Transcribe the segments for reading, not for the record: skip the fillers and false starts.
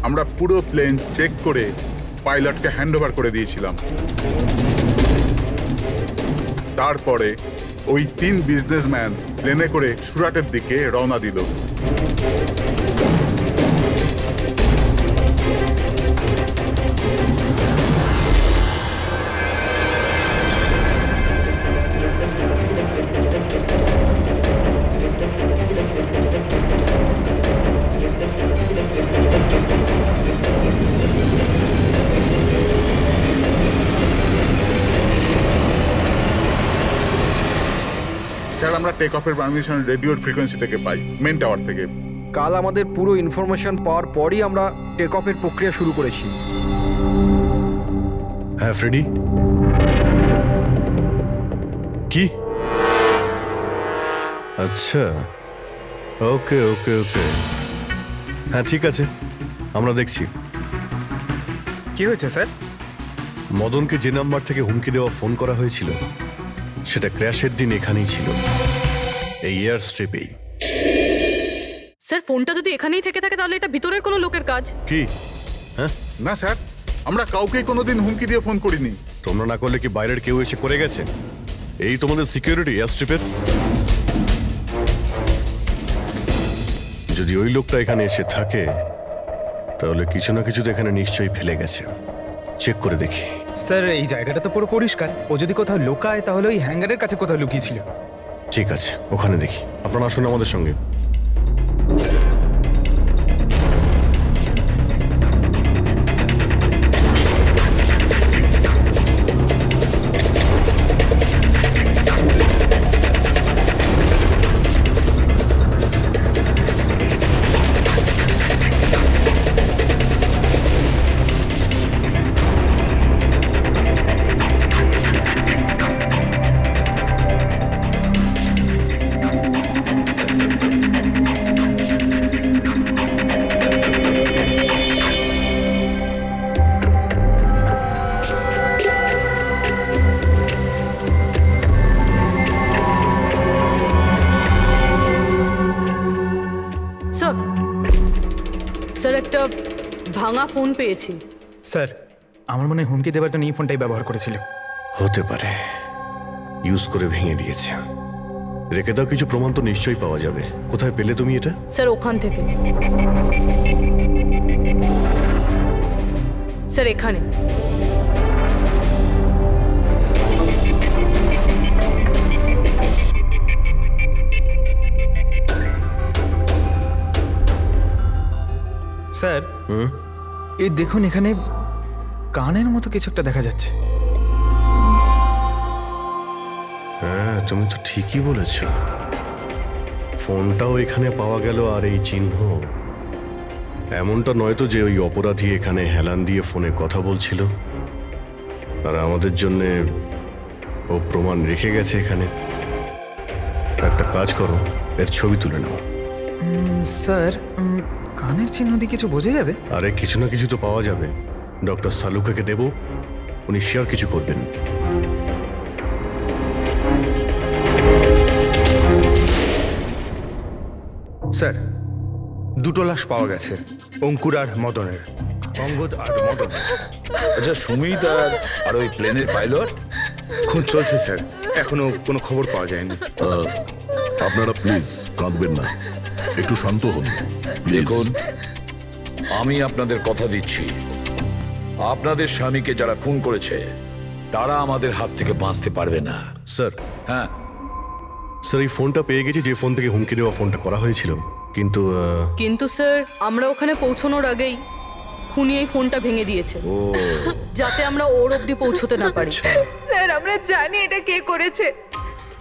আমরা পুরো plane check করে পাইলটকে হ্যান্ডওভার করে দিয়েছিলাম। তারপরে ওই 3 বিজনেসম্যান প্লেনে করে সুরাটের দিকে রওনা দিল। স্যার, আমরা টেক অফের পারমিশন রেডিওর ফ্রিকোয়েন্সি থেকে পাই, মেন টাওয়ার থেকে। কাল আমাদের পুরো ইনফরমেশন পাওয়ার পরই আমরা টেক অফের প্রক্রিয়া শুরু করেছি। হ্যাঁ ফ্রেডি, কি? আচ্ছা, ওকে ওকে ওকে, হ্যাঁ ঠিক আছে, আমরা দেখছি। কি হয়েছে স্যার? মদনকে যে নাম্বার থেকে হুমকি দেওয়া ফোন করা হয়েছিল সেটা ক্র্যাশের দিন এখানেই ছিল, এই এয়ার স্ট্রিপেই। স্যার, ফোনটা যদি এখানেই থেকে থাকে তাহলে এটা ভিতরের কোনো লোকের কাজ। কি? হ্যাঁ না স্যার, আমরা কাউকেই কোনোদিন হুমকি দিয়ে ফোন করিনি। তোমরা না করলে কি বাইরের কেউ এসে করে গেছে? এই তোমাদের সিকিউরিটি এয়ার স্ট্রিপের? যদি ওই লোকটা এখানে এসে থাকে তাহলে কিছু না কিছু তো এখানে নিশ্চয়ই ফেলে গেছে। চেক করে দেখি। স্যার, এই জায়গাটা তো পুরো পরিষ্কার। ও যদি কোথাও লুকায় তাহলে ওই হ্যাঙ্গারের কাছে কোথাও লুকিয়েছিল। ঠিক আছে, ওখানে দেখি। আপনারা আসুন আমাদের সঙ্গে। স্যার, একটা ভাঙা ফোন পেয়েছি। স্যার, আমার মনে হয় হুমকি দেওয়ার জন্য এই ফোনটাই ব্যবহার করেছিল। হতে পারে, ইউজ করে ভেঙে দিয়েছে। রেখে দাও, কিছু প্রমাণ তো নিশ্চয়ই পাওয়া যাবে। কোথায় পেলে তুমি এটা? স্যার, ওখান থেকে। স্যার, এখানে। স্যার, এই দেখুন, এখানে কানের মতো কিছু একটা দেখা যাচ্ছে। হ্যাঁ, তুমি তো ঠিকই বলেছ। ফোনটাও এখানে পাওয়া গেল, আর এই চিহ্ন। এমনটা নয় তো যে ওই অপরাধী এখানে হেলান দিয়ে ফোনে কথা বলছিল আর আমাদের জন্যে ও প্রমাণ রেখে গেছে এখানে। একটা কাজ করো, এর ছবি তুলে নাও। স্যার, কানের চিহ্ন দিয়ে কিছু বোঝা যাবে? আরে কিছু না কিছু তো পাওয়া যাবে। ডক্টর সালুকাকে দেব, উনি শিওর কিছু করবেন। স্যার, 2টো লাশ পাওয়া গেছে, অঙ্কুর আর মদনের। অঙ্গদ আর মদন। আচ্ছা, সুমিত আর ওই প্লেনের পাইলট? খোঁজ চলছে স্যার, এখনো কোনো খবর পাওয়া যায়নি। আপনারা প্লিজ কাঁদবেন না, একটু শান্ত হন। দেখুন, আমি আপনাদের কথা দিচ্ছি, আপনাদের স্বামীকে যারা খুন করেছে তারা আমাদের হাত থেকে বাঁচতে পারবে না। স্যার, হ্যাঁ স্যার, এই ফোনটা পেয়ে গেছি, যে ফোন থেকে হুমকি দেওয়া ফোনটা করা হয়েছিল। কিন্তু স্যার, আমরা ওখানে পৌঁছানোর আগেই খুনি এই ফোনটা ভেঙে দিয়েছে, যাতে আমরা ওর অবধি পৌঁছতে না পারি। স্যার, আমরা জানি এটা কে করেছে।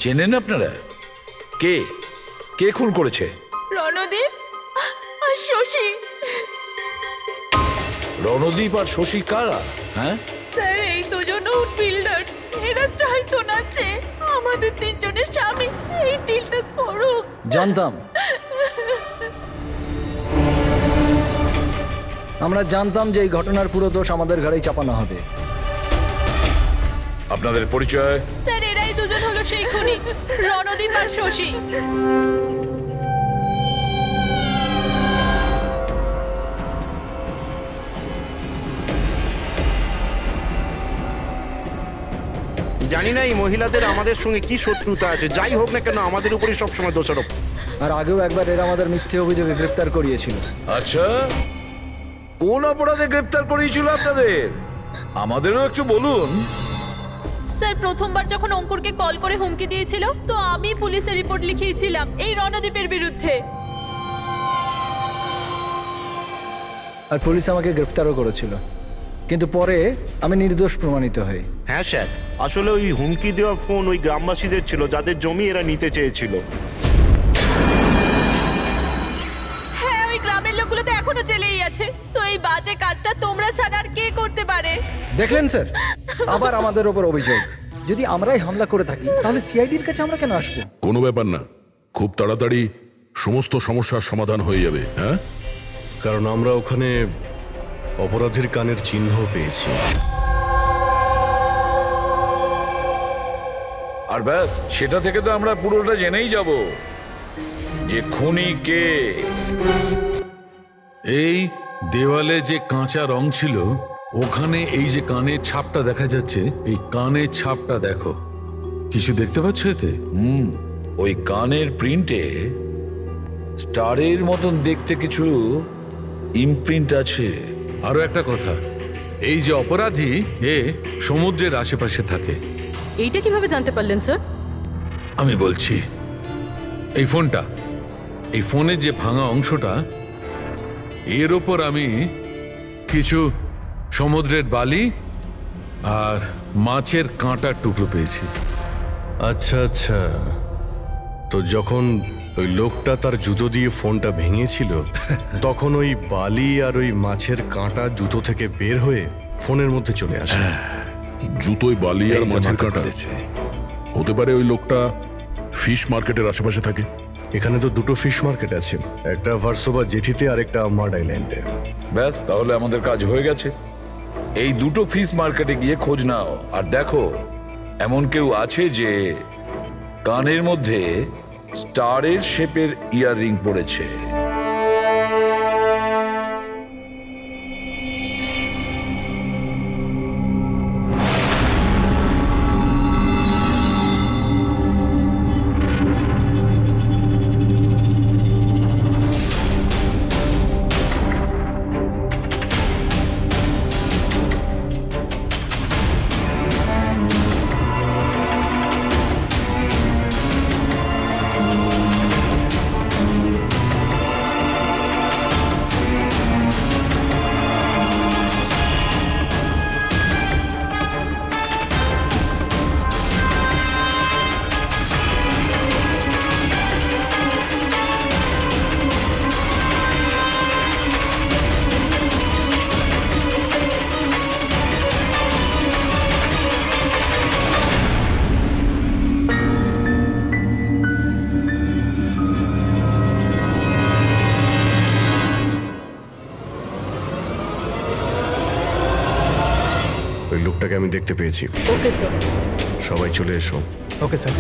চেনেন আপনারা? কে কে খুন করেছে? রণদীপ আর শশী। রণদীপ আর শশী কারা? হ্যাঁ স্যার, এই দুজন বিল্ডার্স। এরা চাইতো না যে আমাদের 3 জনের স্বামী এই ডিলটা করুক। জানতাম, আমরা জানতাম যে এই ঘটনার পুরো দোষ আমাদের ঘাড়েই চাপানো হবে। আপনাদের পরিচয়? স্যার, এরাই দুজন হলো সেই খুনি, রণদীপ আর শশী। জানি না এই মহিলাদের আমাদের সঙ্গে কি শত্রুতা আছে, যাই হোক না কেন আমাদের উপরই সবসময় দোষারোপ। আর আগেও একবার এরা আমাদের মিথ্যে অভিযোগে গ্রেপ্তার করিয়েছিল। আচ্ছা, কোন অপরাধে গ্রেপ্তার করিয়েছিল আপনাদের? আমাদেরও একটু বলুন। স্যার, প্রথমবার যখন অঙ্কুরকে কল করে হুমকি দিয়েছিল, তো আমি পুলিশে রিপোর্ট লিখিয়েছিলাম এই রণদীপের বিরুদ্ধে। আর পুলিশ আমাকে গ্রেপ্তারও করেছিল, কিন্তু পরে আমি নির্দোষ প্রমাণিত হই। হ্যাঁ স্যার, আসলে ওই হুমকি দেওয়া ফোন ওই গ্রামবাসীদের ছিল যাদের জমি এরা নিতে চেয়েছিল। হ্যাঁ, ওই গ্রামের লোকগুলো তো এখনো জেলেই আছে। তো এই বাজে কাজটা তোমরা ছাড়া আর কে করতে পারে? দেখলেন স্যার, আবার আমাদের ওপর অভিযোগ। যদি আমরাই হামলা করে থাকি তাহলে সিআইডির কাছে আমরা কেন আসবো? কোনো ব্যাপার না, খুব তাড়াতাড়ি সমস্ত সমস্যার সমাধান হয়ে যাবে। হ্যাঁ, কারণ আমরা ওখানে অপরাধীর কানের চিহ্ন পেয়েছি। আর ব্যাস, সেটা থেকে তো আমরা পুরোটা জেনেই যাব যে খুনি কে। এই দেওয়ালে যে কাঁচা রং ছিল, ওখানে এই যে কানের ছাপটা দেখা যাচ্ছে, এই কানের ছাপটা দেখো। কিছু দেখতে পাচ্ছ এতে? ওই কানের প্রিন্টে স্টারের মতন দেখতে কিছু ইমপ্রিন্ট আছে। আরো একটা কথা, এই যে অপরাধী, এ সমুদ্রের আশেপাশে থাকে। এইটা কিভাবে জানতে পারলেন স্যার? আমি বলছি, এই ফোনটা, এই ফোনের যে ভাঙা অংশটা, এর ওপর আমি কিছু সমুদ্রের বালি আর মাছের কাঁটার টুকরো পেয়েছি। আচ্ছা আচ্ছা, তো যখন ওই লোকটা তার জুতো দিয়ে ফোনটা ভেঙেছিল তখন ওই বালি আর ওই মাছের কাঁটা জুতো থেকে বের হয়ে ফোনের মধ্যে চলে আসে। জুতোয় বালি আর মাছের কাঁটা হতে পারে। ওই লোকটা ফিশ মার্কেটের আশেপাশে থাকে। এখানে তো দুটো ফিশ মার্কেট আছে, একটা ভার্সোভা জেটিতে আর একটা মাড আইল্যান্ডে। ব্যাস, তাহলে আমাদের কাজ হয়ে গেছে। এই দুটো ফিশ মার্কেটে গিয়ে খোঁজ নাও, আর দেখো এমন কেউ আছে যে কানের মধ্যে স্টারের শেপের ইয়াররিং পড়েছে। ওই লোকটাকে আমি দেখতে পেয়েছি। Okay sir. সবাই চলে এসো। Okay sir.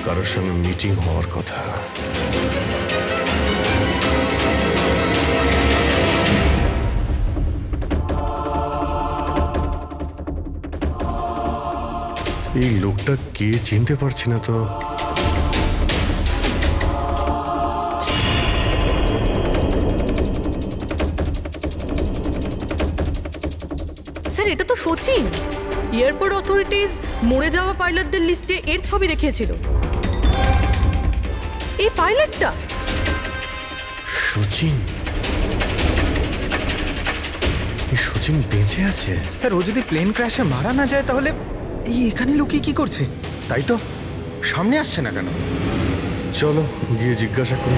কারোর সঙ্গে মিটিং হওয়ার কথা। এই লোকটা কে চিনতে পারছি না তো। স্যার, এটা তো সচিন। এয়ারপোর্ট অথরিটিজ মরে যাওয়া পাইলটদের লিস্টে এর ছবি দেখিয়েছিল। এই পাইলটটা সচিন। এই সচিন বেঁচে আছে? স্যার, ও যদি প্লেন ক্র্যাশে মারা না যায় তাহলে এই এখানে লুকিয়ে কি করছে? তাই তো, সামনে আসছে না কেন? চলো গিয়ে জিজ্ঞাসা করি।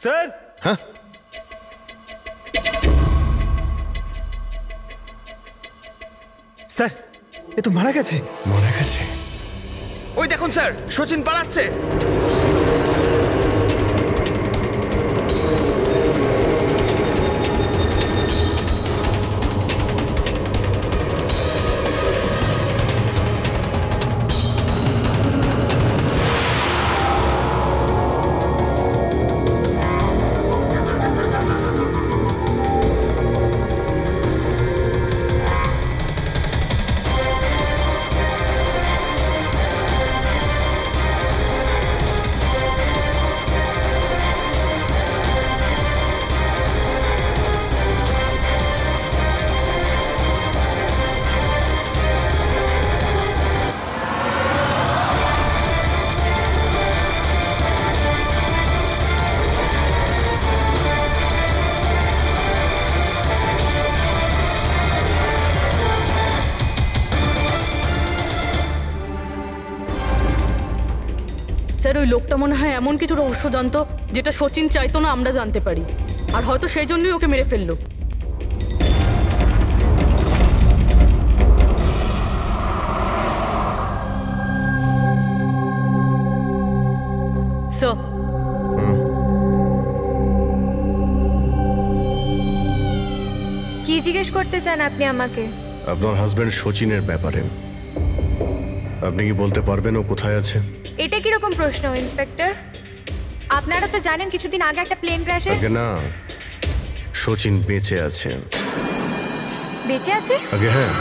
স্যার। হ্যাঁ, স্যার এ তো মারা গেছে। মারা গেছে? ওই দেখুন স্যার, সচিন পালাচ্ছে। স্যার ওই লোকটা মনে হয় এমন কিছু রহস্য জানতো যেটা সচিন চাইতো না আমরা জানতে পারি, আর হয়তো সেই জন্যই ওকে মেরে ফেললো। স্যার, কি জিজ্ঞেস করতে চান আপনি আমাকে? আপনার হাজবেন্ড সচিনের ব্যাপারে। আপনি কি বলতে পারবেন ও কোথায় আছে? এটা কিরকম প্রশ্ন ইন্সপেক্টর? আপনারা তো জানেন কিছুদিন আগে একটা প্লেন ক্র্যাশে। আগে না, সচিন বেঁচে আছে। বেঁচে আছে? আগে হ্যাঁ।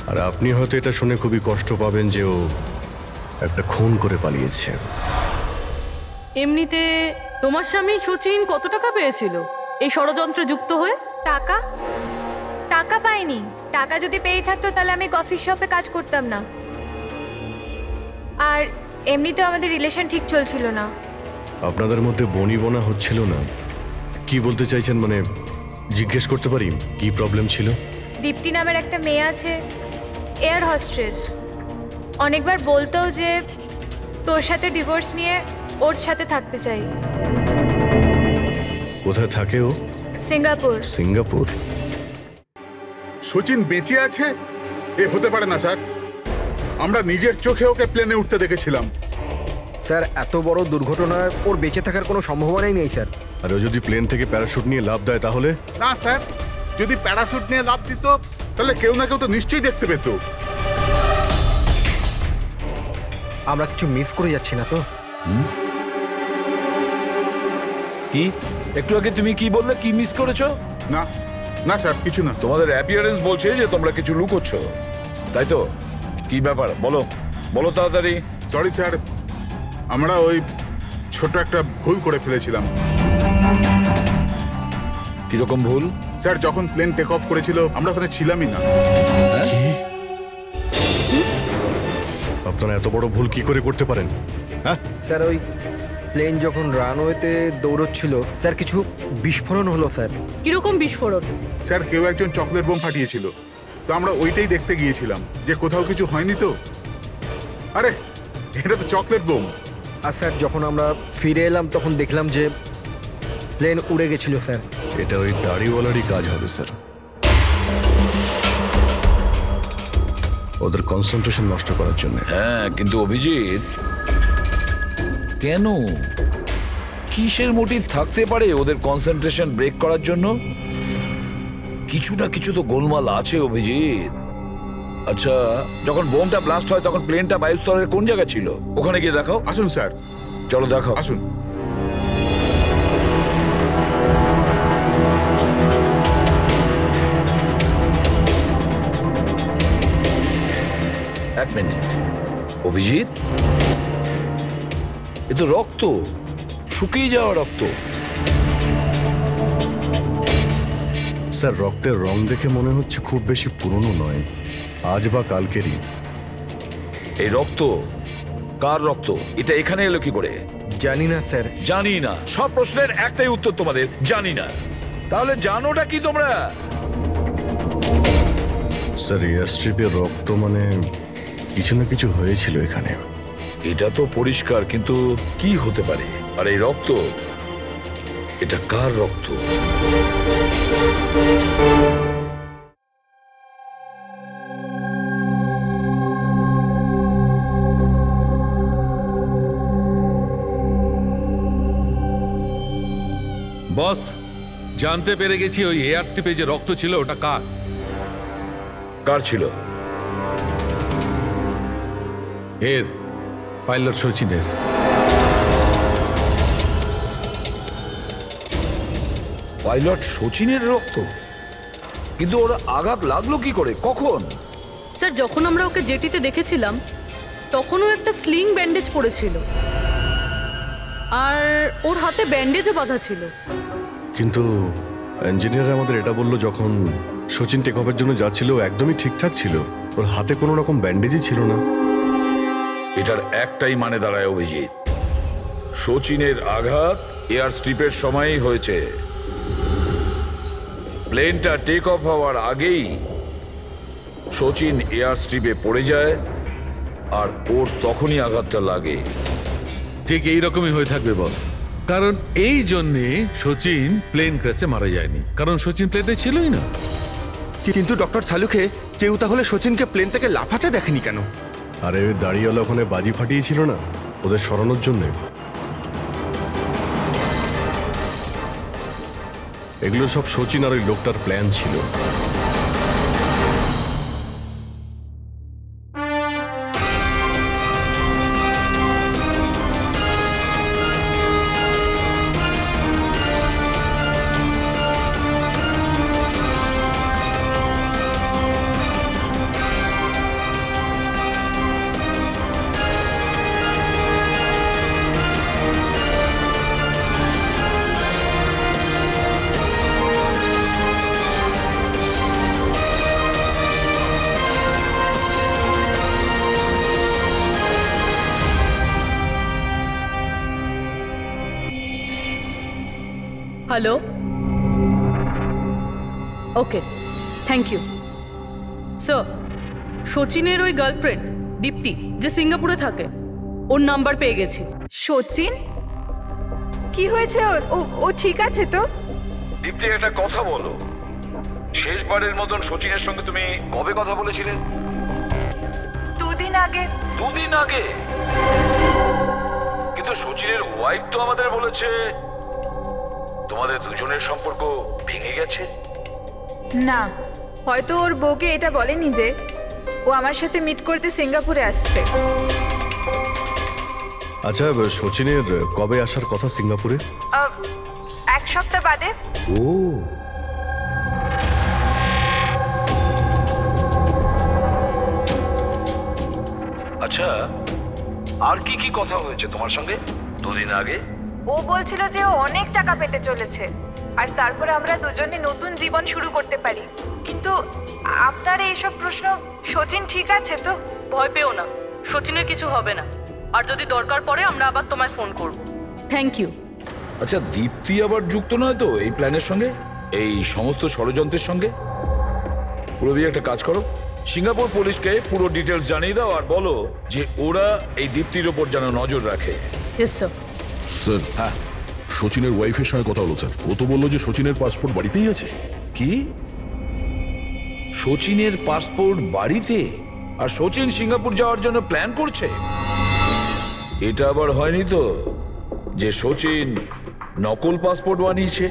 আর আপনি হয়তো এটা শুনে খুবই কষ্ট পাবেন যে ও একটা খুন করে পালিয়েছে। এমনিতে তোমার স্বামী সচিন কত টাকা পেয়েছিল এই ষড়যন্ত্রে যুক্ত হয়ে? টাকা? টাকা পাইনি। টাকা যদি পেয়ে থাকতো তাহলে আমি কফি শপে কাজ করতাম না। আর এমনিতেও আমাদের রিলেশন ঠিক চলছিল না। আপনাদের মধ্যে বনিবনা হচ্ছিল না? কি বলতে চাইছেন, মানে জিজ্ঞেস করতে পারি কি প্রবলেম ছিল? দীপ্তি নামের একটা মেয়ে আছে, এয়ার হোস্টেস। অনেকবার বলতো যে তোর সাথে ডিভোর্স নিয়ে ওর সাথে থাকতে চাই। কোথায় থাকে ও? সিঙ্গাপুর। সিঙ্গাপুর? সচিন বেঁচে আছে? এ হতে পারে না স্যার, আমরা নিজের চোখে ওকে প্লেনে উঠতে দেখেছিলাম। স্যার এত বড় দুর্ঘটনায় ওর বেঁচে থাকার কোনো সম্ভাবনাই নেই স্যার। আর ও যদি প্লেন থেকে প্যারাশুট নিয়ে লাফ দেয় তাহলে? না স্যার, যদি প্যারাশুট নিয়ে লাফ দিত তাহলে কেউ না কেউ তো নিশ্চয়ই দেখতে পেত। আমরা কিছু মিস করে যাচ্ছি না তো? কি একটু আগে তুমি কি বললে? কি মিস করেছো? না না স্যার, কিছু না। তোমাদের অ্যাপিয়ারেন্স বলছে যে তোমরা কিছু লুকোচ্ছ, তাই তো? কি ব্যাপার বলো, বলো তাড়াতাড়ি। সরি স্যার, আমরা ওই ছোট একটা ভুল করে ফেলেছিলাম। কিরকম ভুল? স্যার যখন প্লেন টেক অফ করেছিল আমরা ওখানে ছিলামই না। আপনারা এত বড় ভুল কি করে করতে পারেন? হ্যাঁ স্যার ওই প্লেন যখন রানওয়েতে দৌড়চ্ছিল স্যার কিছু বিস্ফোরণ হলো স্যার। কিরকম বিস্ফোরণ? স্যার কেউ একজন চকলেট বোম ফাটিয়েছিল, তো আমরা ওইটাই দেখতে গিয়েছিলাম যে কোথাও কিছু হয়নি তো। আরে এটা তো চকলেট বোম। আর স্যার যখন আমরা ফিরে এলাম তখন দেখলাম যে প্লেন উড়ে গেছিল স্যার। এটা ওই দাড়িওয়ালারই কাজ হবে স্যার। ওদের কনসেন্ট্রেশন নষ্ট করার জন্য। হ্যাঁ, কিন্তু অভিজিৎ কেন? কিসের মোটিভ থাকতে পারে ওদের কনসেন্ট্রেশন ব্রেক করার জন্য? কিছু না কিছু তো গোলমাল আছে অভিজিৎ। আচ্ছা, যখন বোমটা ব্লাস্ট হয় তখন প্লেনটা বায়ুস্তরের কোন জায়গায় ছিল? ওখানে গিয়ে দেখাও। আসুন স্যার। চলো দেখাও। আসুন। এক মিনিট অভিজিৎ, এ তো রক্ত, শুকিয়ে যাওয়া রক্ত। স্যার রক্তের রং দেখে মনে হচ্ছে খুব বেশি পুরনো নয়, আজ বা কালকেরই। এই রক্ত কার রক্ত? এটা এখানে এলো কি করে? জানি না স্যার। জানি না? সব প্রশ্নের একটাই উত্তর তোমাদের, জানি না। তাহলে জানোটা কি তোমরা? স্যার এয়ার স্ট্রিপের রক্ত মানে কিছু না কিছু হয়েছিল এখানে। এটা তো পরিষ্কার, কিন্তু কি হতে পারে? আর এই রক্ত, এটা কার রক্ত? বস, জানতে পেরে গেছি ওই এয়ার স্ট্রিপে যে রক্ত ছিল ওটা কার? কার ছিল? এর, পাইলট সচিনের। পাইলট সচিনের রক্ত? কিন্তু ওর আঘাত লাগলো কি করে, কখন? স্যার, যখন আমরা ওকে জেটিতে দেখেছিলাম তখনও একটা স্লিং ব্যান্ডেজ পড়েছিল, আর ওর হাতে ব্যান্ডেজও বাঁধা ছিল। কিন্তু ইঞ্জিনিয়ার আমাদের এটা বললো যখন সচিন টেক অফের জন্য যাচ্ছিল ও একদমই ঠিকঠাক ছিল, ওর হাতে কোনো রকম ব্যান্ডেজই ছিল না। এটার একটাই মানে দাঁড়ায় অভিজিৎ, সচিনের আঘাত এয়ার স্ট্রিপের সময়ই হয়েছে। প্লেনটা টেক অফ হওয়ার আগেই সচিন এয়ার স্ট্রিপে পড়ে যায়, আর ওর তখনই আঘাতটা লাগে। ঠিক এইরকমই হয়ে থাকবে বস, কারণ এই জন্যে সচিন প্লেন ক্র্যাশে মারা যায়নি, কারণ সচিন প্লেনে ছিলই না। কিন্তু ডক্টর সালুখে, কেউ তাহলে সচিনকে প্লেন থেকে লাফাতে দেখেনি কেন? আরে ওই দাঁড়িয়েওয়ালা ওখানে বাজি ফাটিয়েছিল না ওদের সরানোর জন্য। এগুলো সব সচিন আর ওই লোকটার প্ল্যান ছিল। Hello, okay, thank you sir. সচিনের ওই গার্লফ্রেন্ড দীপ্তি, যে সিঙ্গাপুরে থাকে, ওর নাম্বার পেয়ে গেছি। সচিন কি হয়েছে ওর? ও ঠিক আছে তো? দীপ্তি, একটা কথা বলো, শেষবারের মতন সচিনের সঙ্গে তুমি কবে কথা বলেছিলে? 2 দিন আগে। 2 দিন আগে? কিন্তু সচিনের ওয়াইফ তো আমাদের বলেছে তোমাদের দুজনের সম্পর্ক ভেঙে গেছে। না, হয়তো ওর বউকে এটা বলেনি যে ও আমার সাথে মিট করতে সিঙ্গাপুরে আসছে। আচ্ছা, সচিনের কবে আসার কথা সিঙ্গাপুরে? 1 সপ্তাহ বাদে। ও, আচ্ছা, আর কি কি কথা হয়েছে তোমার সঙ্গে 2 দিন আগে? ও বলছিল যে ও অনেক টাকা পেতে চলেছে, আর তারপরে আমরা দুজনে নতুন জীবন শুরু করতে পারি। কিন্তু আপনার এইসব প্রশ্ন, সচিন ঠিক আছে তো? ভয় পেও না, সচিনের কিছু হবে না, আর যদি দরকার পড়ে আমরা আবার তোমায় ফোন করব। Thank you. আচ্ছা, দীপ্তি আবার যুক্ত নয় তো এই প্ল্যানের সঙ্গে, এই সমস্ত ষড়যন্ত্রের সঙ্গে? পুরবি, একটা কাজ করো, সিঙ্গাপুর পুলিশকে পুরো ডিটেলস জানিয়ে দাও আর বলো যে ওরা এই দীপ্তির ওপর যেন নজর রাখে। Yes sir. স্যার, হ্যাঁ, সচিনের ওয়াইফের সঙ্গে কথা হলো স্যার। ও তো বললো যে সচিনের পাসপোর্ট বাড়িতেই আছে। কি? সচিনের পাসপোর্ট বাড়িতে? আর সচিন সিঙ্গাপুর যাওয়ার জন্য প্ল্যান করছে? এটা আবার হয়নি তো যে সচিন নকল পাসপোর্ট বানিয়েছে?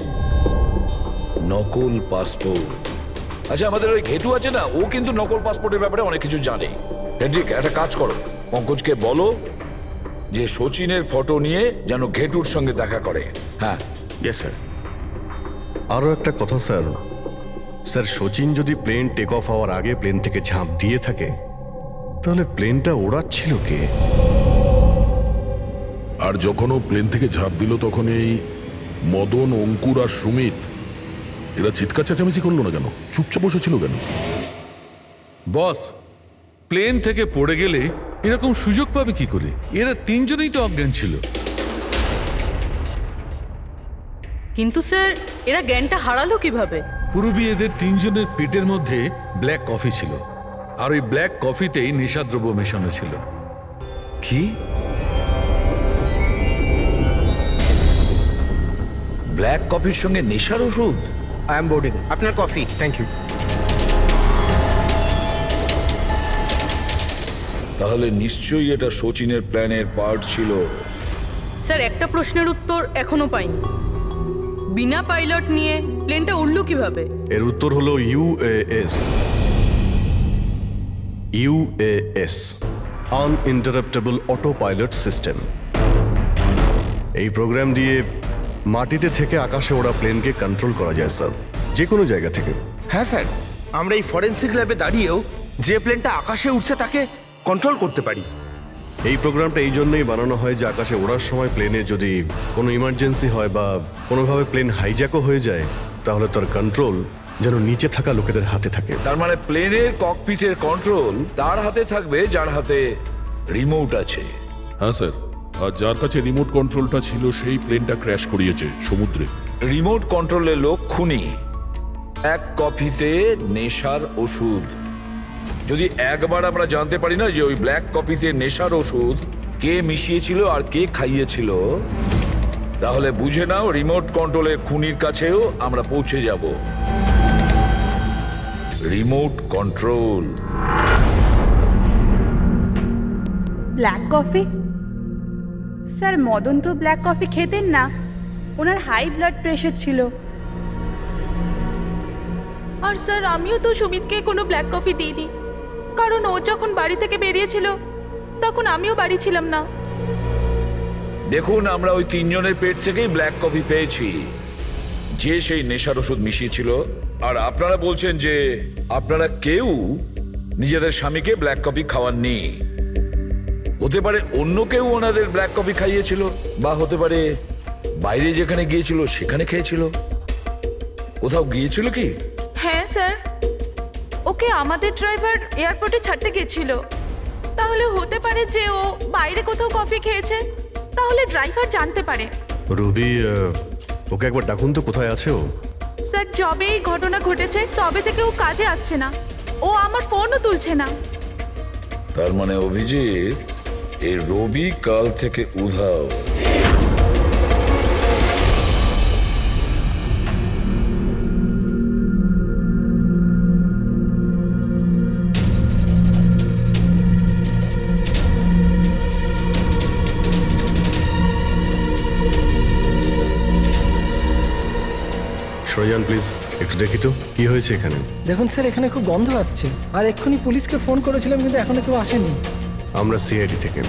নকল পাসপোর্ট? আচ্ছা, আমাদের ওই ঘেটু আছে না, ও কিন্তু নকল পাসপোর্টের ব্যাপারে অনেক কিছু জানে। হেড্রিক, একটা কাজ করো, পঙ্কজকে বলো যে সচিনের ফটো নিয়ে যেন ঘেটুর সঙ্গে দেখা করে। হ্যাঁ। Yes sir. আরও একটা কথা স্যার, সচিন যদি প্লেন টেক অফ হওয়ার আগে প্লেন থেকে ঝাঁপ দিয়ে থাকে, তাহলে প্লেনটা ওড়াচ্ছিল কে? আর যখন ও প্লেন থেকে ঝাঁপ দিল তখন এই মদন, অঙ্কুর আর সুমিত এরা চিৎকার চেঁচামেচি করলো না কেন? চুপচাপ বসেছিল কেন? বস, প্লেন থেকে পড়ে গেলে এরকম সুযোগ পাবে কি করে? এরা 3 জনেই তো অজ্ঞান ছিল। কিন্তু স্যার, এরা জ্ঞানটা হারালো কিভাবে? পুরবি, এদের 3 জনের পেটের মধ্যে ব্ল্যাক কফি ছিল, আর ওই ব্ল্যাক কফিতেই নেশাদ্রব্য মেশানো ছিল। কি? ব্ল্যাক কফির সঙ্গে নেশার ওষুধ? I am boarding. আপনার কফি। Thank you. তাহলে নিশ্চয়ই এটা শচীনের প্ল্যানের পার্ট ছিল। স্যার, একটা প্রশ্নের উত্তর এখনো পাইনি। বিনা পাইলট নিয়ে প্লেনটা উড়ল কিভাবে? এর উত্তর হলো ইউএএস, আনইন্টারাপ্টেবল অটো পাইলট সিস্টেম। এই প্রোগ্রাম দিয়ে মাটিতে থেকে আকাশে ওড়া প্লেনকে কন্ট্রোল করা যায় স্যার, যে কোনো জায়গা থেকে। হ্যাঁ স্যার, আমরা এই ফরেন্সিক ল্যাবে দাঁড়িয়েও যে প্লেনটা আকাশে উঠছে তাকে কন্ট্রোল করতে পারি। এই প্রোগ্রামটা এই জন্যই বানানো হয় যে আকাশে ওড়ার সময় প্লেনে যদি কোনো ইমার্জেন্সি হয় বা কোনোভাবে প্লেন হাইজ্যাকও হয়ে যায়, তাহলে তার কন্ট্রোল যেন নিচে থাকা লোকেদের হাতে থাকে। তার মানে প্লেনের ককপিটের কন্ট্রোল তার হাতে থাকবে যার হাতে রিমোট আছে। হ্যাঁ স্যার, আর যার কাছে রিমোট কন্ট্রোলটা ছিল সেই প্লেনটা ক্র্যাশ করিয়েছে সমুদ্রে। রিমোট কন্ট্রোলের লোক খুনি, এক কফিতে নেশার ওষুধ। যদি একবার আমরা জানতে পারি না যে ওই ব্ল্যাক কফিতে নেশার ওষুধ কে মিশিয়েছিল আর কে খাইয়েছিল, তাহলে বুঝে নাও রিমোট কন্ট্রোলের খুনির কাছেও আমরা পৌঁছে যাব। Remote control. Black coffee? Sir, Madan তো ব্ল্যাক কফি খেতেন না, ওনার হাই ব্লাড প্রেশার ছিল। আর স্যার, আমিও তো সুমিতকে কোনো ব্ল্যাক কফি দিইনি, কারণ ও যখন বাড়ি থেকে বেরিয়েছিল তখন আমিও বাড়ি ছিলাম না। দেখুন, আমরা ওই তিনজনের পেট থেকেই ব্ল্যাক কফি পেয়েছি, যে সেই নেশার ওষুধ মিশিয়েছিল। আর আপনারা বলছেন যে আপনারা কেউ নিজেদের স্বামীকে ব্ল্যাক কফি খাওয়াননি। হতে পারে অন্য কেউ ওনাদের ব্ল্যাক কফি খাইয়েছিল, বা হতে পারে বাইরে যেখানে গিয়েছিল সেখানে খেয়েছিল। কোথাও গিয়েছিল কি? হ্যাঁ স্যার, ওকে আমাদের ড্রাইভার এয়ারপোর্টে ছাড়তে গেছিল। তাহলে হতে পারে যে ও বাইরে কোথাও কফি খেয়েছে, তাহলে ড্রাইভার জানতে পারে। রবি, ওকে একবার ডাকুন তো, কোথায় আছে ও? স্যার, যবে এই ঘটনা ঘটেছে তবে থেকে ও কাজে আসছে না, ও আমার ফোনও তুলছে না। তার মানে অভিজিৎ, এই রবি কাল থেকে উধাও। শ্রয়ান, প্লিজ একটু দেখি তো কি হয়েছে এখানে। দেখুন স্যার, এখানে খুব গন্ধ আসছে, আর এক্ষুনি পুলিশকে ফোন করেছিলাম কিন্তু এখনো কেউ আসেনি। আমরা সিআইডি থেকে।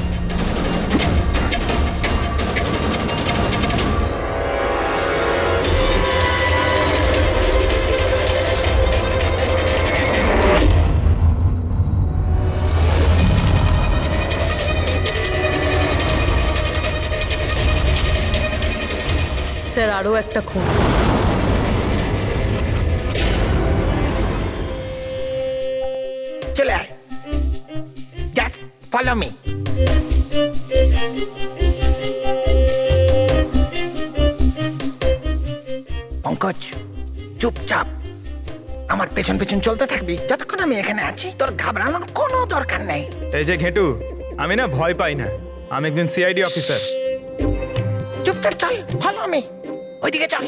স্যার, আরও একটা খুন। চলে আয়, জাস্ট ফলো মি। পঙ্কজ, চুপচাপ আমার পেছন পেছন চলতে থাকবি যতক্ষণ আমি এখানে আছি। তোর ঘাবড়ানোর কোনো দরকার নেই। এই যে ঘেটু, আমি না ভয় পাই না, আমি একজন সিআইডি অফিসার। চুপচাপ চল, ফলো মি, ওইদিকে চল।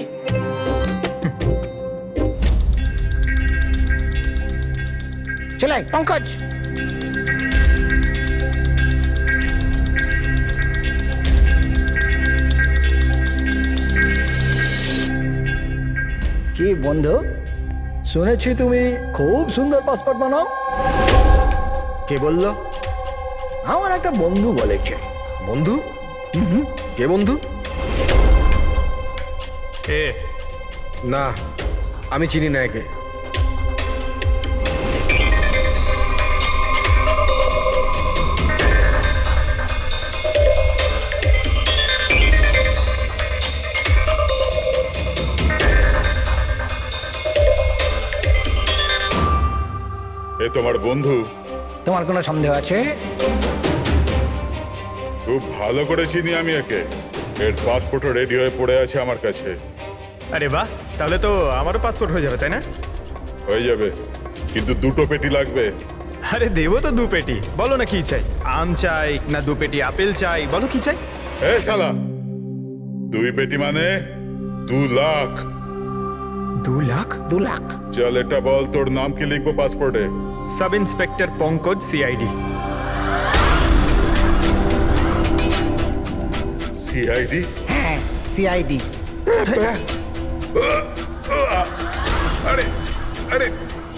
চলে আয় পঙ্কজ। কি বন্ধু, শুনেছি তুমি খুব সুন্দর পাসপোর্ট বানাও। কে বললো? আমার একটা বন্ধু বলেছে। বন্ধু? কে বন্ধু? না, আমি চিনি না একে। এ তোমার বন্ধু? তোমার কোনো সন্দেহ আছে? খুব ভালো করে চিনি আমি একে। এর পাসপোর্টও রেডি হয়ে পড়ে আছে আমার কাছে। আরে বাহ, তাহলে তো আমারও পাসপোর্ট হয়ে যাবে, তাই না? হয়ে যাবে, কিন্তু দুটো পেটি লাগবে। আরে দেবো তো 2 পেটি। বলো না কি চাই, আম চাই না 2 পেটি আপেল চাই, বলো কি চাই? এ শালা, 2 পেটি মানে 2 লাখ। 2 লাখ? 2 লাখ। চল এটা বল, তোর নাম কি লিখবো পাসপোর্টে? Sub inspector Pankaj, CID. CID? হ্যাঁ, সিআইডি। আরে আরে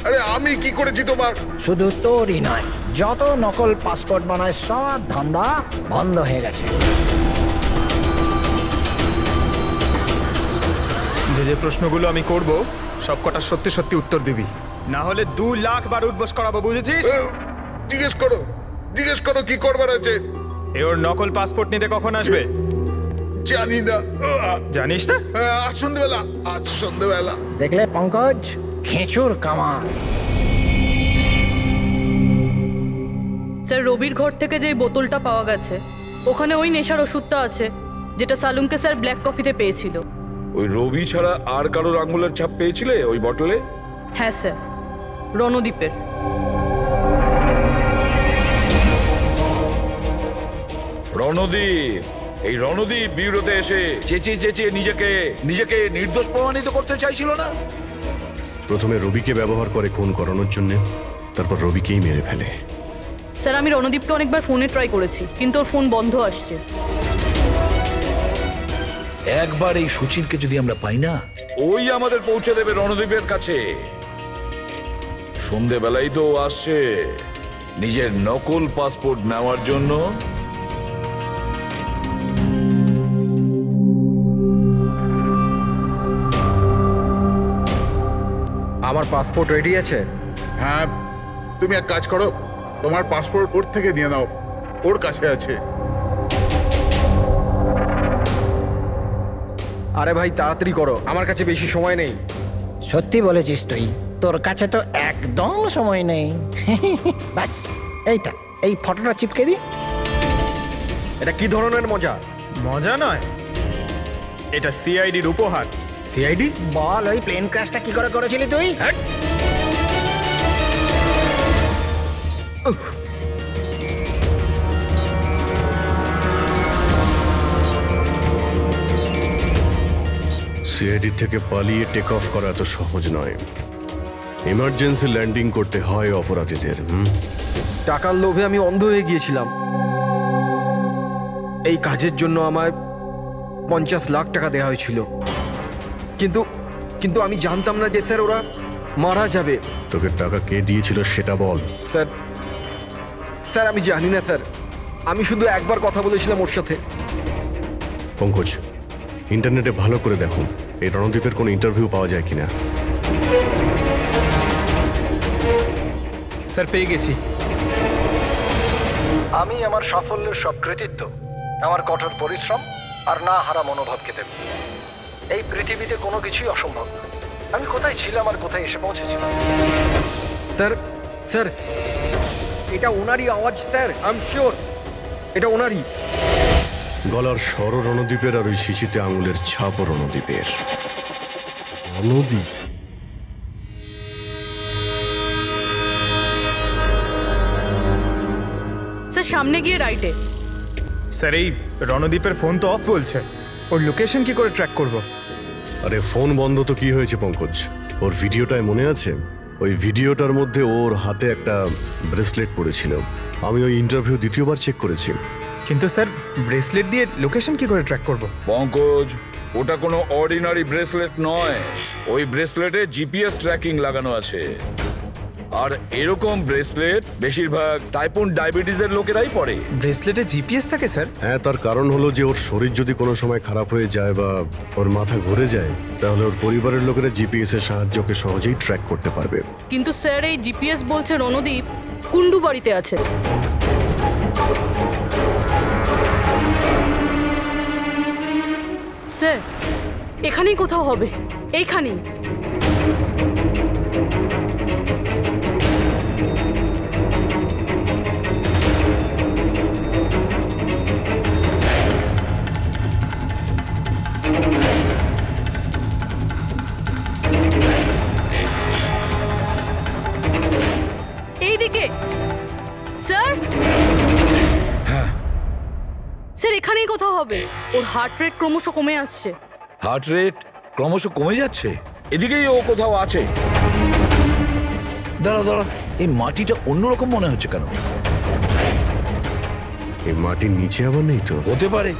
আরে আমি কি করেছি তোমার? শুধু তোরই নয়, যত নকল পাসপোর্ট বানায় সব ধান্দা বন্ধ হয়ে গেছে। যে প্রশ্নগুলো আমি করব সব কটা সত্যি সত্যি উত্তর দিবি, না হলে 2 লাখ বার উঠবস করাবো, বুঝেছিস? জিজ্ঞেস করো কি করবার আছে। ওর নকল পাসপোর্ট নিতে কখন আসবে? জানি না। জানিস না? আজ সন্ধ্যেবেলা। দেখলে পঙ্কজ, খেঁচুর কামার। স্যার, রবির ঘর থেকে যে বোতলটা পাওয়া গেছে ওখানে ওই নেশার ওষুধটা আছে যেটা সালুমকে স্যার ব্ল্যাক কফিতে পেয়েছিল। ওই রবি ছাড়া আর কারোর আঙ্গুলের ছাপ পেয়েছিলে ওই বটলে? হ্যাঁ স্যার, রণদীপের। রণদীপ, এই রণদীপ বিউরোতে এসে চেঁচিয়ে চেঁচিয়ে নিজেকে নির্দোষ প্রমাণিত করতে চাইছিল না? প্রথমে রবিকে ব্যবহার করে খুন করানোর জন্য, তারপর রবিকেই মেরে ফেলে। স্যার, আমি রণদীপকে অনেকবার ফোনে ট্রাই করেছি, কিন্তু ওর ফোন বন্ধ আসছে। একবার এই সচিনকে যদি আমরা পাই না, ওই আমাদের পৌঁছে দেবে রণদীপের কাছে। সন্ধেবেলাই তো আসছে নিজের নকল পাসপোর্ট নেওয়ার জন্য। আমার পাসপোর্ট রেডি আছে? হ্যাঁ, তুমি এক কাজ করো, তোমার পাসপোর্ট ওর থেকে নিয়ে নাও, ওর কাছে আছে। আরে ভাই তাড়াতাড়ি করো, আমার কাছে বেশি সময় নেই। সত্যি বলেছিস তুই, তোর কাছে তো একদম সময় নেই। বাস এইটা, এই ফটোটা চিপকে দি। এটা কি ধরনের মজা? মজা নয়, এটা সিআইডির উপহার। সিআইডি? বল, ওই প্লেন ক্র্যাশটা কি করে করেছিলি তুই? সিআইডি থেকে পালিয়ে টেক অফ করা এত সহজ নয়। ইমার্জেন্সি ল্যান্ডিং করতে হয় অপরাধীদের। টাকার লোভে আমি অন্ধ হয়ে গিয়েছিলাম। এই কাজের জন্য আমায় 50 লাখ টাকা দেওয়া হয়েছিল, কিন্তু আমি জানতাম না যে স্যার ওরা মারা যাবে। তোকে টাকা কে দিয়েছিল সেটা বল। স্যার আমি জানি না স্যার, আমি শুধু একবার কথা বলেছিলাম ওর সাথে। পঙ্কজ, ইন্টারনেটে ভালো করে দেখুন এই রণদীপের কোনো ইন্টারভিউ পাওয়া যায় কিনা। স্যার, পেয়ে গেছি। আমি আমার সাফল্যের সব কৃতিত্ব আমার কঠোর পরিশ্রম আর না হারা মনোভাবকে দেব। এই পৃথিবীতে কোনো কিছুই অসম্ভব না। আমি কোথায় ছিলাম আর কোথায় এসে পৌঁছেছিলাম। স্যার এটা ওনারই আওয়াজ স্যার, আই এম শিওর এটা ওনারই। গলার স্বর রণদীপের আর ওই শিশিতে আঙুলের ছাপও রণদীপের। রণদীপ? স্যার, সামনে গিয়ে রাইটে। স্যার, এই রণদীপের ফোন তো অফ বলছে, ওর লোকেশন কি করে ট্র্যাক করব? আরে ফোন বন্ধ তো কি হয়েছে পঙ্কজ, ওর ভিডিওটায় মনে আছে? ওই ভিডিওটার মধ্যে ওর হাতে একটা ব্রেসলেট পড়েছিল। আমি ওই ইন্টারভিউ দ্বিতীয়বার চেক করেছি। কিন্তু স্যার, ব্রেসলেট দিয়ে লোকেশন কি করে ট্র্যাক করব? পঙ্কজ, ওটা কোনো অর্ডিনারি ব্রেসলেট নয়। ওই ব্রেসলেটে জিপিএস ট্র্যাকিং লাগানো আছে। আর এরকম ব্রেসলেট বেশিরভাগ টাইপ 1 ডায়াবেটিসের লোকেরাই পরে। ব্রেসলেটে জিপিএস থাকে স্যার? হ্যাঁ, তার কারণ হলো যে ওর শরীর যদি কোনো সময় খারাপ হয়ে যায় বা ওর মাথা ঘুরে যায়, তাহলে ওর পরিবারের লোকেরা জিপিএস এর সাহায্যকে সহজেই ট্র্যাক করতে পারবে। কিন্তু স্যার, এই জিপিএস বলছে রণদীপ কুন্ডু বাড়িতে আছে। স্যার, এখানেই কোথাও হবে, এইখানেই। এইদিকে স্যার। স্যার, এখানেই কোথাও হবে। ওর হার্ট রেট ক্রমশ কমে আসছে। হার্ট রেট ক্রমশ কমে যাচ্ছে। এদিকেই ও কোথাও আছে। দাঁড়া দাঁড়া, এই মাটিটা অন্যরকম মনে হচ্ছে কেন? এই মাটির নিচে আবার নেই তো? হতে পারে।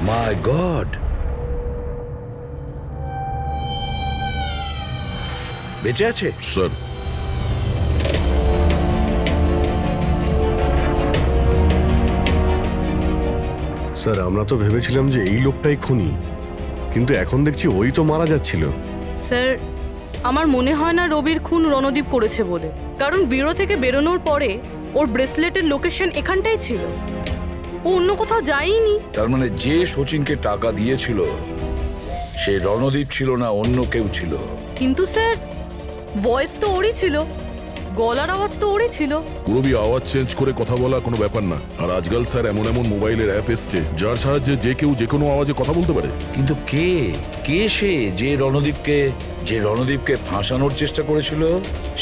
মাই গড, বেঁচে আছে স্যার। স্যার আমরা তো ভেবেছিলাম যে এই লোকটাই খুনি, কিন্তু এখন দেখছি ওই তো মারা যাচ্ছিল। স্যার আমার মনে হয় না রবির খুন রণদীপ করেছে বলে, কারণ ব্যুরো থেকে বেরোনোর পরে ওর ব্রেসলেটের লোকেশন এখানটাই ছিল, ও অন্য কোথাও যায়নি। তার মানে যে শচীনকে টাকা দিয়েছিল সে রণদীপ ছিল না, অন্য কেউ ছিল। কিন্তু স্যার ভয়েস তো ওরই ছিল, গলার আওয়াজ তো ওরই ছিল। পুরোবি আওয়াজ চেঞ্জ করে কথা বলা কোনো ব্যাপার না। আর আজকাল স্যার এমন এমন মোবাইলের অ্যাপ এসছে যার সাহায্যে যে কেউ যে কোনো আওয়াজে কথা বলতে পারে। কিন্তু কে সে যে রণদীপকে ফাঁসানোর চেষ্টা করেছিল?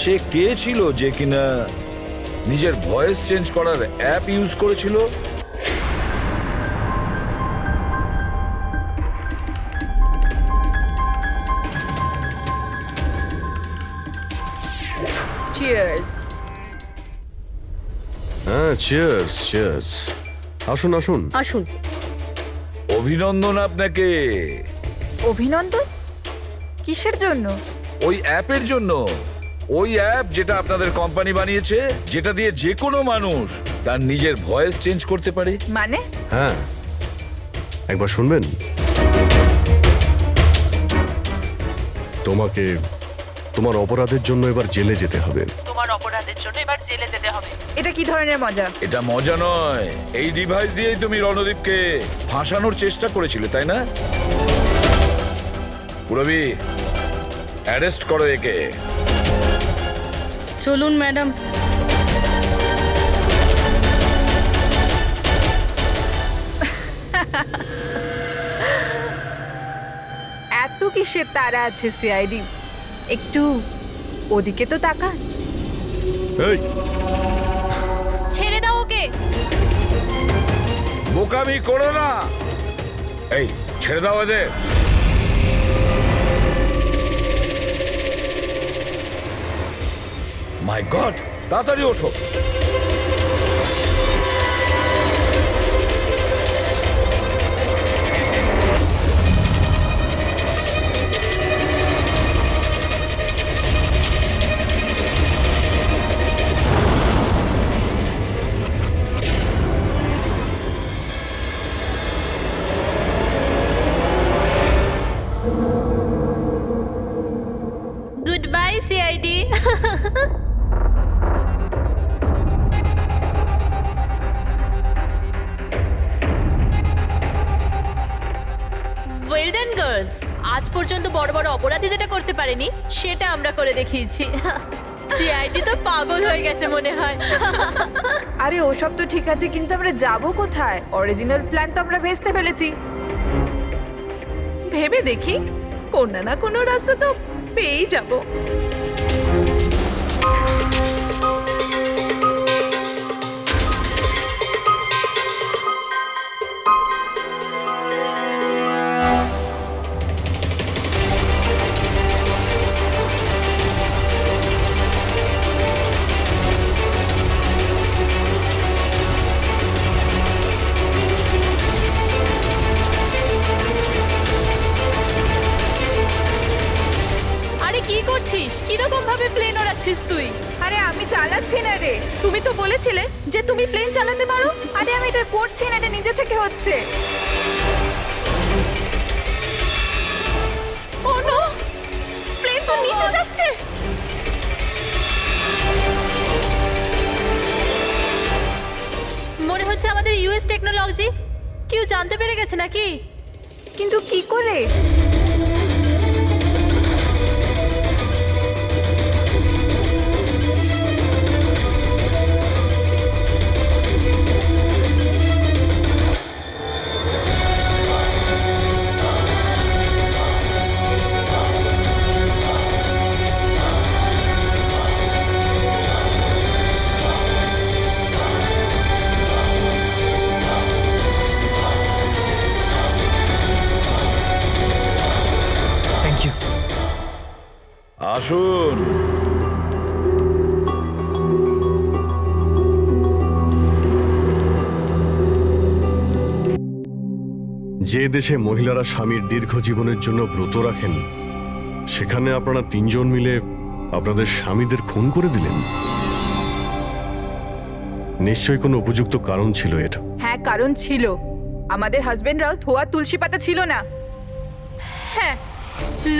সে কে ছিল যে কিনা নিজের ভয়েস চেঞ্জ করার অ্যাপ ইউজ করেছিল? চিয়ার্স। হ্যাঁ চিয়ার্স চিয়ার্স। আসুন আসুন আসুন। অভিনন্দন আপনাকে। অভিনন্দন? কিসের জন্য? ওই অ্যাপের জন্য। ওই অ্যাপ যেটা আপনাদের কোম্পানি বানিয়েছে, যেটা দিয়ে যে কোনো মানুষ তার নিজের ভয়েস চেঞ্জ করতে পারে। মানে? হ্যাঁ একবার শুনবেন। তোমাকে তোমার অপরাধের জন্য এবার জেলে যেতে হবে। তোমার অপরাধের জন্য এবার জেলে যেতে হবে। এটা কি ধরনের মজা? এটা মজা নয়। এই ডিভাইস দিয়েই তুমি রণদীপকে ফাঁসানোর চেষ্টা করেছিলে, তাই না? পুরবি অ্যারেস্ট করো একে। চলুন ম্যাডাম। এত কিসের তারা আছে সিআইডি? একটু ওদিকে তো তাকান। এই ছেড়ে দাও ওকে। বোকামি করো না। এই ছেড়ে দাও এদের। মাই গড, তাড়াতাড়ি ওঠো। Good bye CID. Well done girls, আজ পর্যন্ত বড় বড় অপরাধী যেটা করতে পারেনি সেটা আমরা করে দেখিয়েছি। সিআইডি তো পাগল হয়ে গেছে মনে হয়। আরে ওসব তো ঠিক আছে, কিন্তু আমরা যাব কোথায়? অরিজিনাল প্ল্যান তো আমরা ভেস্তে ফেলেছি। ভেবে দেখি, কোনো না কোনো রাস্তা তো পেয়েই যাব। কিরকম ভাবে প্লেন ওড়াচ্ছিস তুই? আরে আমি চালাচ্ছি না রে। তুমি তো বলেছিলে যে তুমি প্লেন চালাতে পারো। আরে আমি এটা করছি না, এটা নিজে থেকে হচ্ছে। ও নো, প্লেন তো নিচে যাচ্ছে। মনে হচ্ছে আমাদের ইউএস টেকনোলজি কেউ জানতে পেরে গেছে নাকি? কিন্তু কি করে? যে দেশে মহিলারা স্বামীর দীর্ঘ জীবনের জন্য ব্রত রাখেন, সেখানে আপনারা তিনজন মিলে আপনাদের স্বামীদের খুন করে দিলেন। নিশ্চয়ই কোনো উপযুক্ত কারণ ছিল এর। হ্যাঁ, কারণ ছিল। আমাদের হাজবেন্ডরাও ধোয়া তুলসী পাতা ছিল না। হ্যাঁ,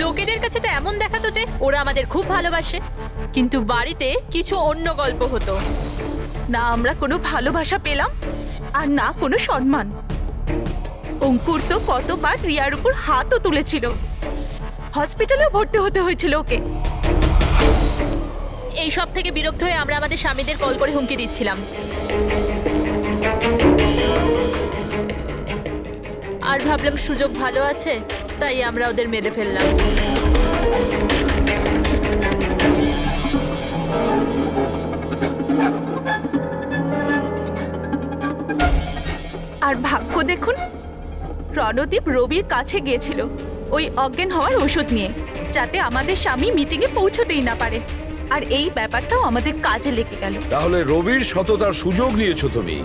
লোকেদের কাছে তো এমন দেখাতো যে ওরা আমাদের খুব ভালোবাসে, কিন্তু বাড়িতে কিছু অন্য গল্প হতো। না আমরা কোনো ভালোবাসা পেলাম আর না কোনো সম্মান। অঙ্কুর তো কতবার রিয়ার উপর হাতও তুলেছিল, হসপিটালেও ভর্তি হতে হয়েছিল ওকে। এই সব থেকে বিরক্ত হয়ে আমরা আমাদের স্বামীদের কল করে হুমকি দিচ্ছিলাম, আর ভাবলাম সুযোগ ভালো আছে, তাই আমরা ওদের মেরে ফেললাম। আর ভাগ্য দেখুন, রণদীপ রবির কাছে গিয়েছিল ওই অজ্ঞান হওয়ার ওষুধ নিয়ে, যাতে আমাদের স্বামী মিটিংয়ে পৌঁছতেই না পারে। আর এই ব্যাপারটাও আমাদের কাজে লেগে গেল। তাহলে রবির সততার সুযোগ নিয়েছো তুমি।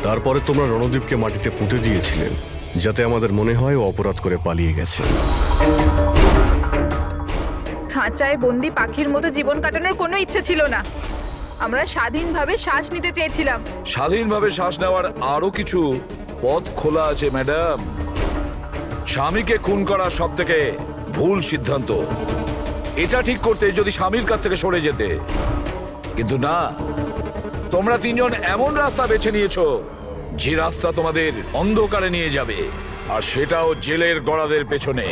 তারপরে তোমরা রণদীপকে মাটিতে পুঁতে দিয়েছিলেন, যাতে আমাদের মনে হয় ও অপরাধ করে পালিয়ে গেছে। খাঁচায় বন্দি পাখির মতো জীবন কাটানোর কোনো ইচ্ছে ছিল না। আমরা স্বাধীনভাবে শ্বাস নিতে চেয়েছিলাম। স্বাধীনভাবে শ্বাস নেওয়ার আরো কিছু পথ খোলা আছে ম্যাডাম। স্বামীকে খুন করা সব থেকে ভুল সিদ্ধান্ত। এটা ঠিক করতে যদি স্বামীর কাছ থেকে সরে যেতে, কিন্তু না, তোমরা তিনজন এমন রাস্তা বেছে নিয়েছো যে রাস্তা তোমাদের অন্ধকারে নিয়ে যাবে, আর সেটাও জেলের গড়াদের পেছনে।